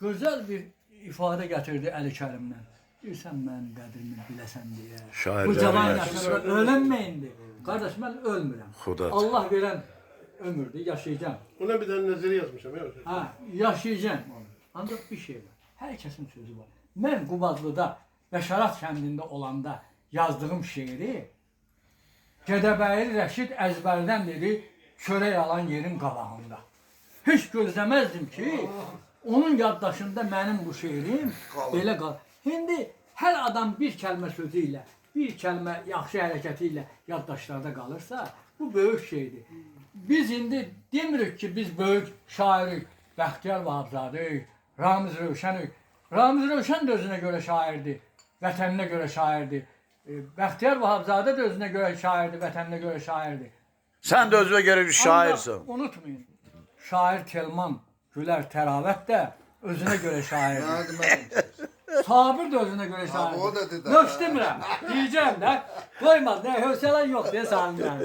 Gözəl bir ifadə gətirdi Əli Kərimdən. Deyirsən mənim qədrimi biləsən deyə. Bu cavan yaşında ölənmə indi. Qardaş, mən ölmürəm. Allah verən ömürdür, yaşayacağım. Ona bir dənə nəzəri yazmışam. Ha, yaşayacağım. Ancaq bir şey var. Hər kəsin sözü var. Mən Qubadlıda, Bəşarat kəndində olanda yazdığım şeiri Gədəbəyli Rəşid əzbərdən dedi, çörək alan yerin qabağında. Heç gözləməzdim ki, onun yaddaşında mənim bu şeirim belə qal. İndi hər adam bir kəlmə sözü ilə, bir kəlmə yaxşı hərəkəti ilə yaddaşlarda qalırsa, bu böyük şeydir. Biz indi demirik ki, biz böyük şairik, Bəxtiyar Vahabzadəyik, Ramiz Rövşənik. Ramiz Rövşən də özünə görə şairdir, vətəninə görə şairdir. Bəxtiyar Vahabzadə də özünə görə şairdir, vətəninə görə şairdir. Sən də özünə görə bir şairsən. Unutmayın, şair Telman Gülər Təravət də özünə görə şairdir. Sabir də özünə görə şairdir. Yox demirəm, deyəcəm də, qoymaz, hövsələn yox deyə sanırım.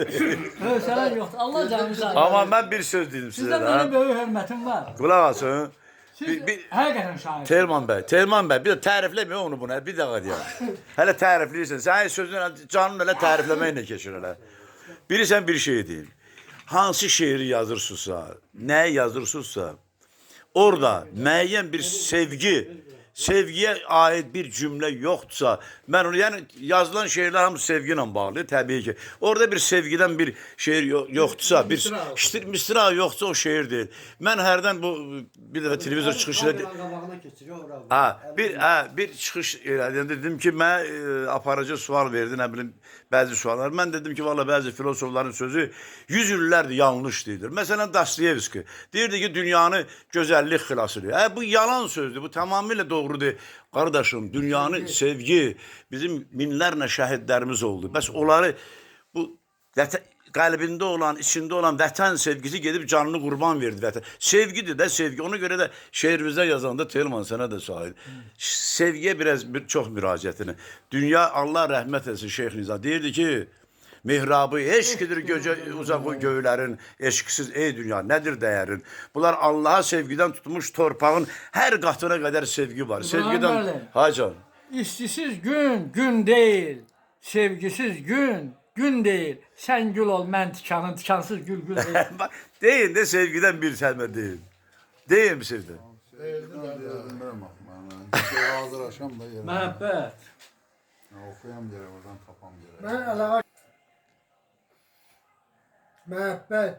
Hövsələn yoxdur, Allah canını sağ. Amma mən bir söz dedim sizə. Sizdə mənə böyük hörmətim var. Qulaq asın. Həqiqətən şair. Telman bəy, bir də tərifləmə onu buna, bir dəqiqə deyəm. Hələ tərifləyirsən, sən sözünlə, canın elə tərifləməklə keçir hələ. Bilirsən bir şey deyim. Hansı şeiri yazırsınızsa, nəyi yazırsınızsa, orada müəyyən bir sevgiyə aid bir cümlə yoxdursa, mən onu, yəni yazılan şeirlər hamısı sevgi ilə bağlı, təbii ki. Orada bir sevgidən bir şeir yoxdursa, bir misra yoxdursa o şeir deyil. Mən hərdən bu, bir dəfə televizor çıxışında... Bir çıxış elədim, dedim ki, mən aparıcı sual verdi, nə bilim, bəzi suallar. Mən dedim ki, valla bəzi filosofların sözü 100 illərdir yanlış deyilir. Məsələn, Dostoyevski deyirdi ki, dünyanı gözəllik xilasıdır. Bu yalan sözdür, bu tamamilə doğrudur. Qardaşım, dünyanı sevgi, bizim minlərlə şəhidlərimiz oldu. Bəs onları bu qəlbində olan, içində olan vətən sevgisi gedib canını qurban verdi vətən. Sevgidir də sevgi. Ona görə də şeirimizdə yazanda Telman sənə də sahil. Sevgiyə çox müraciətini. Dünya, Allah rəhmət etsin Şeyx Nizam. Deyirdi ki, mihrabı eşkidir uzaq göylərin, eşksiz ey dünya, nədir dəyərin? Bunlar Allaha sevgidən tutmuş torpağın hər qatına qədər sevgi var. Sevgidən... Hacan. İstisiz gün, gün deyil. Sevgisiz gün, gün deyil. Sən gül ol, mən tikanın, tikansız gül gül deyil. Deyin də sevgidən bir səlmə deyin. Deyin bir sevdə. Hazırlaşam da yerə. Məhəbbət. Oxuyam yerə, oradan tapam yerə. Mən əlağa məhəbbət.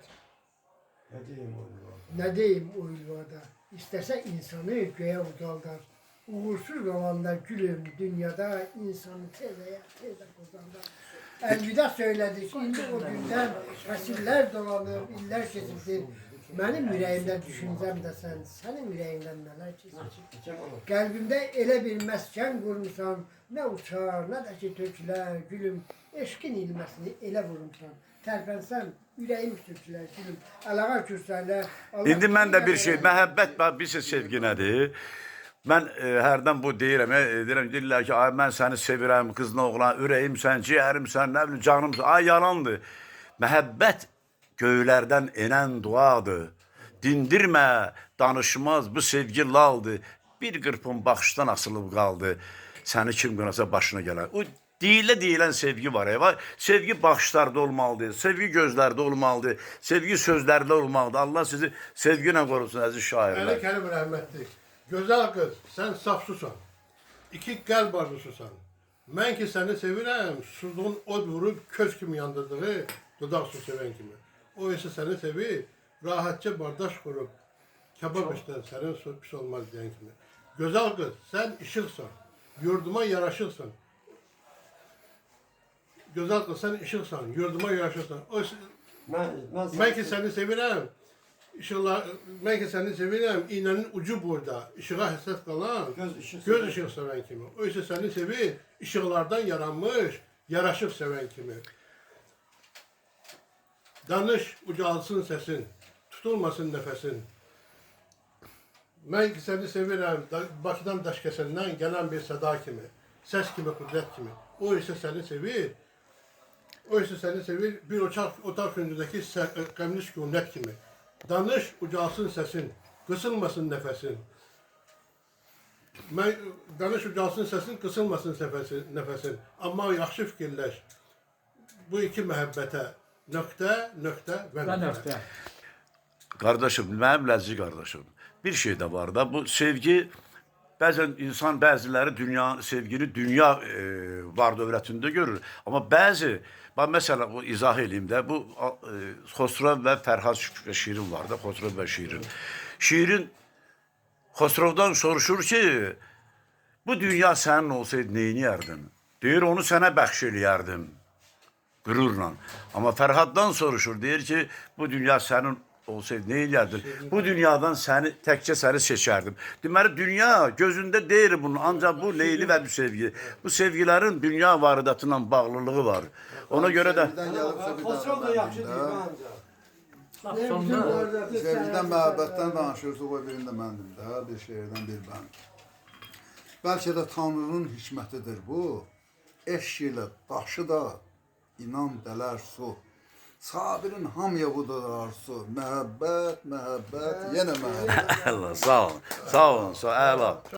Nə deyim o ülvada? İstəsə insanı göyə ucaldar. Uğursuz zamanda gülüm dünyada insanı tezəyə qozandar. Əlvida söylədik, indi o gündən əsrlər dolanıb, illər keçibdir. Mənim ürəyimdə düşüncəm də sən, sənin ürəyindən nələr keçir. Qəlbimdə elə bir məskən qurmuşsan, nə uçar, nə də ki tökülər, gülüm, eşqin ilməsini elə vurmuşsan. Tərpənsən, ürəyim tökülər, gülüm, əlağa kürsərlər. İndi mən də bir şey, məhəbbət, bir şey sevgi nədir? Mən hərdən bu deyirlər ki, ay mən səni sevirəm, qızına oğlan, ürəyimsən, ciyərimsən, nə bilim, canımsan, ay yalandır. Məhəbbət göylərdən enən duadır. Dindirmə, danışmaz, bu sevgi laldır. Bir qırpın baxışdan asılıb qaldı. Səni kim qınasa başına gələr. O deyilən sevgi var. Sevgi baxışlarda olmalıdır, sevgi gözlərdə olmalıdır, sevgi sözlərdə olmalıdır. Allah sizi sevgi ilə qorusun, əziz şairlər. Əli Kərim rəhmətli. Gözəl qız, sən safsusan. İki qəlb arzususan. Mən ki səni sevirəm, susuzluğun od vurub köz kimi yandırdığı dodaq su sevən kimi. O isə səni sevir, rahatca bardaş qurub, kebab işdən sənin pis olmaz deyən kimi. Gözəl qız, sən işıqsan, yurduma yaraşıqsan. Gözəl qız, sən işıqsan, yurduma yaraşıqsan. Mən ki səni sevirəm, mən ki səni sevirəm, iğnənin ucu burada, işığa həssas qalan, göz işıq sevən kimi. O isə səni sevir, işıqlardan yaranmış, yaraşıq sevən kimi. Danış, ucalsın səsin, tutulmasın nəfəsin. Mən ki səni sevirəm, Bakıdan Daşkəsəndən gələn bir səda kimi, səs kimi, qüdrət kimi. O isə səni sevir, bir otaq kündündəki qəmli sükunət kimi. Danış, ucalsın səsin, qısılmasın nəfəsin. Mən danış ucalsın səsin, qısılmasın nəfəsin. Amma yaxşı fikirləş. Bu iki məhəbbətə nöqtə, nöqtə və Və nöqtə. nöqtə. Qardaşım, mənim ləziz qardaşım. Bir şey də var da, bu sevgi bəzən insan bəziləri sevgini dünya var dövlətində görür. Amma bəzi, bax məsələn o izah eləyim də, bu Xosrov və Fərhad Şirin var da, Xosrov və Şirin. Şirin Xosrovdan soruşur ki, bu dünya sənin olsaydı neyniyərdin? Deyir, onu sənə bəxş eləyərdim. Qürurla. Amma Fərhaddan soruşur, deyir ki, bu dünya sənin olsaydı ne ederdin? Bu dünyadan təkcə səni seçərdim. Deməli, dünya gözündə deyir bunun, ancaq bu Leyli və bu sevgi. Bu sevgilərin dünya varidatıyla bağlılığı var. Ona görə də... Xosrov da yaxşı deyil məncə. Laf sonda Sevgidən, məhəbbətdən danışırsıq, o birində məndim də, bir şeirdən bir mən. Bəlkə də Tanrının hikmətidir bu. Eşq ilə daşı da inan dələr su. Sabirin hamıya budur arzu. Məhəbbət, məhəbbət, yenə məhəbbət. Allah, sağ olun, sağ olun, sağ olun.